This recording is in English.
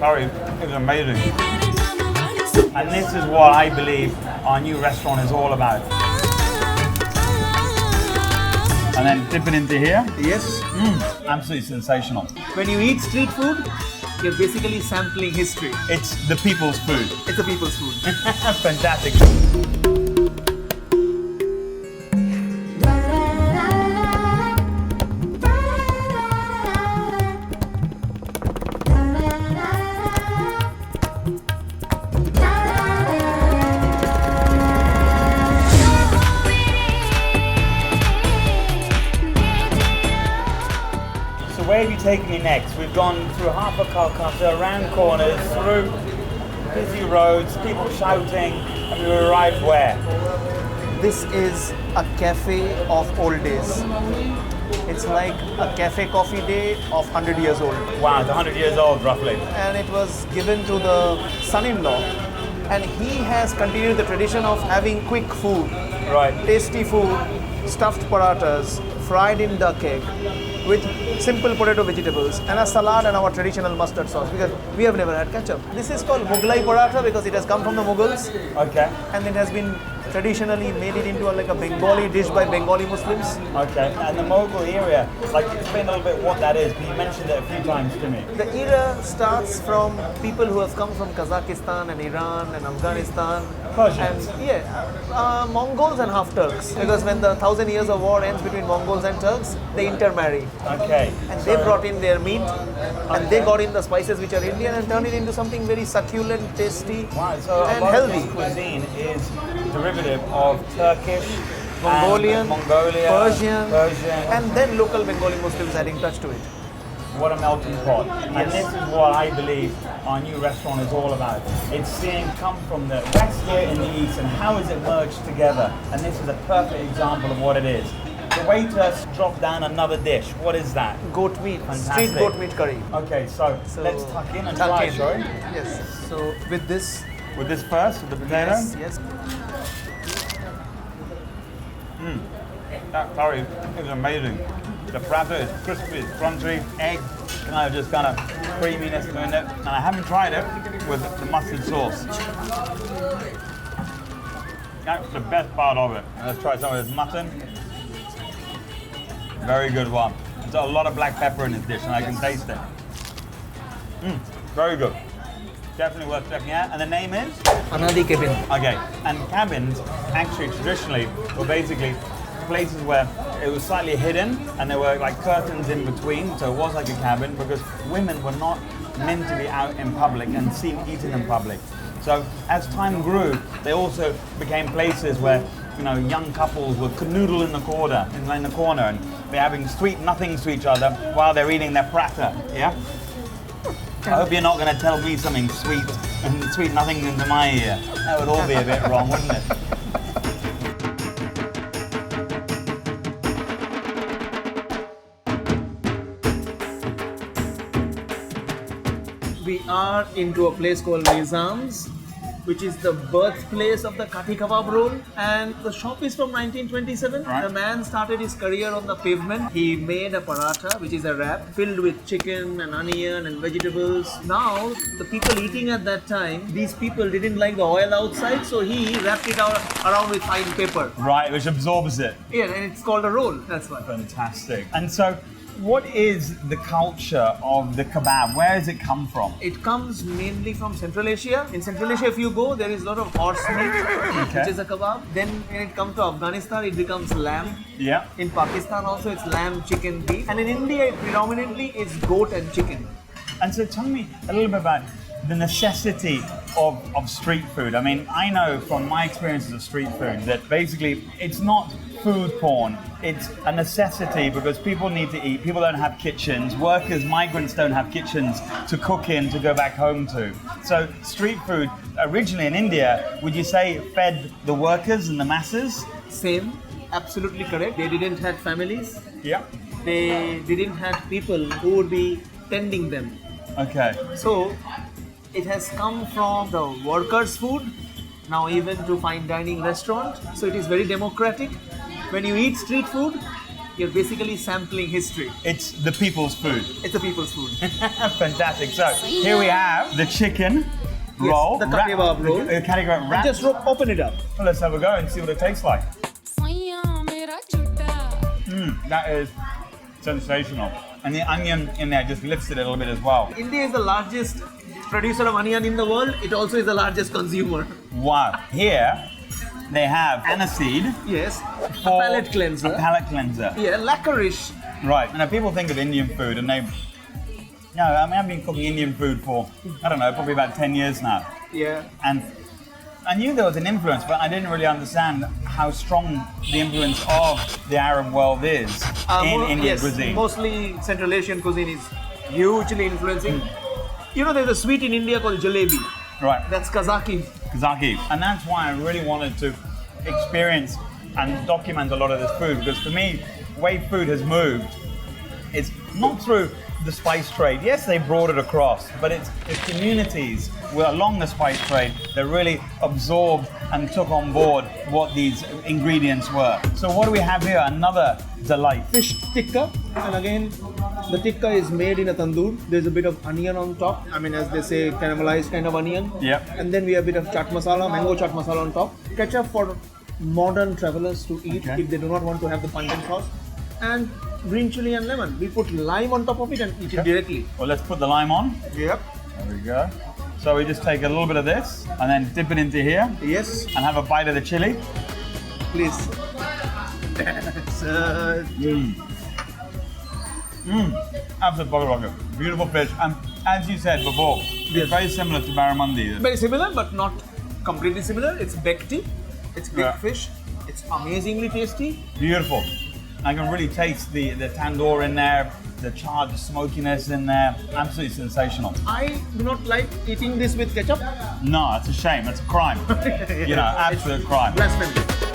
curry is amazing. And this is what I believe our new restaurant is all about. And then dip it into here. Yes. Absolutely sensational. When you eat street food, you're basically sampling history. It's the people's food. It's a people's food. Fantastic. Where have you taken me next? We've gone through half of Calcutta, around corners, through busy roads, people shouting, and we arrived where? This is a cafe of old days. It's like a cafe coffee day of 100 years old. Wow, it's 100 years old roughly. And it was given to the son-in-law. And he has continued the tradition of having quick food, Right. tasty food, stuffed parathas, fried in duck egg, with simple potato vegetables and a salad and our traditional mustard sauce, because we have never had ketchup. This is called Mughlai paratha because it has come from the Mughals, Okay. and it has been traditionally made it into like a Bengali dish by Bengali Muslims. Okay. And the Mughal area, like explain a little bit what that is, but you mentioned it a few times to me. The era starts from people who have come from Kazakhstan and Iran and Afghanistan. Persians. And Mongols and half Turks, because when the 1,000 years of war ends between Mongols and Turks, they intermarry. Okay. And they brought in their meat, and they got in the spices which are Indian and turned it into something very succulent, tasty, Wow, so and a lot healthy. of this cuisine is derivative of Turkish, Mongolian, and Mongolia, Persian, Persian, and then local Bengali Muslims adding touch to it. what a melting pot. And this is what I believe our new restaurant is all about. It's seeing come from the west here in the east and how has it merged together. And this is a perfect example of what it is. The waiters drop down another dish. What is that? Goat meat, Fantastic. street goat meat curry. Okay, so let's tuck in and tuck try, in. shall we? Yes. So with this, With this first, with the potato. yes. That curry is amazing. The paratha is crispy, it's crunchy, egg, just kind of creaminess in it. And I haven't tried it with the mustard sauce. That's the best part of it. Let's try some of this mutton. Very good one. There's a lot of black pepper in this dish and I can taste it. Very good. Definitely worth checking out. And the name is? Anadi cabin. Okay, and cabins actually traditionally were basically places where it was slightly hidden and there were like curtains in between, so it was like a cabin because women were not meant to be out in public and seen eating in public. So as time grew, they also became places where young couples would canoodle in the corner, and they're having sweet nothings to each other while they're eating their paratha. Yeah. I hope you're not going to tell me something sweet and sweet nothing into my ear. That would all be a bit wrong, wouldn't it? We are into a place called Nizam's, which is the birthplace of the Kathi Kabab roll, and the shop is from 1927. Right. The man started his career on the pavement. He made a paratha, which is a wrap filled with chicken and onion and vegetables. Now, the people eating at that time, these people didn't like the oil outside, so he wrapped it around with fine paper. Right, which absorbs it. Yeah, and it's called a roll, that's why. Fantastic. And so, what is the culture of the kebab? Where does it come from? It comes mainly from Central Asia. In Central Asia, if you go, there is a lot of horse meat, which is a kebab. Then when it comes to Afghanistan, it becomes lamb. Yeah. In Pakistan also, it's lamb, chicken, beef. And in India, predominantly, it's goat and chicken. And so tell me a little bit about the necessity of street food. I mean, I know from my experiences of street food that basically it's not food porn. It's a necessity because people need to eat. People don't have kitchens. Workers, migrants don't have kitchens to cook in, to go back home to. So street food, originally in India, would you say fed the workers and the masses? Same, absolutely correct. They didn't have families. Yeah. They didn't have people who would be tending them. Okay. So it has come from the workers' food, now even to fine dining restaurant. So it is very democratic. When you eat street food, you're basically sampling history. It's the people's food. It's the people's food. Fantastic. So here we have the chicken roll. The Kathi Walks roll. The Kathi Walks wrap. Just open it up. Well, let's have a go and see what it tastes like. That is sensational. And the onion in there just lifts it a little bit as well. India is the largest producer of onion in the world. It also is the largest consumer. Wow. Here they have aniseed. Yes. For A palate cleanser. A palate cleanser. Yeah, licorice. Right. Now people think of Indian food and they... No, I mean, I've been cooking Indian food for, I don't know, probably about 10 years now. Yeah. And I knew there was an influence, but I didn't really understand how strong the influence of the Arab world is in Indian cuisine. Mostly Central Asian cuisine is hugely influencing. You know, there's a sweet in India called jalebi. Right. That's Kazaki. Kazaki. And that's why I really wanted to experience and document a lot of this food, because for me, the way food has moved, it's not through the spice trade. Yes, they brought it across, but it's communities along the spice trade that really absorbed and took on board what these ingredients were. So what do we have here? Another delight. Fish tikka. And again, the tikka is made in a tandoor. There's a bit of onion on top. I mean, as they say, caramelized kind of onion. Yep. And then we have a bit of chaat masala, mango chaat masala on top. Ketchup for modern travelers to eat if they do not want to have the pungent sauce. And green chili and lemon. We put lime on top of it and eat it directly. Well, let's put the lime on. Yep. There we go. So we just take a little bit of this and then dip it into here. Yes. And have a bite of the chili. Please. Absolute bugger rocket. Beautiful fish. And as you said before, it's very similar to barramundi. Very similar, but not completely similar. It's bekti. It's big Yeah. fish. It's amazingly tasty. Beautiful. I can really taste the tandoor in there, the charred smokiness in there. Absolutely sensational. I do not like eating this with ketchup. No, it's a shame. It's a crime. You know, absolute crime. Blasphemy.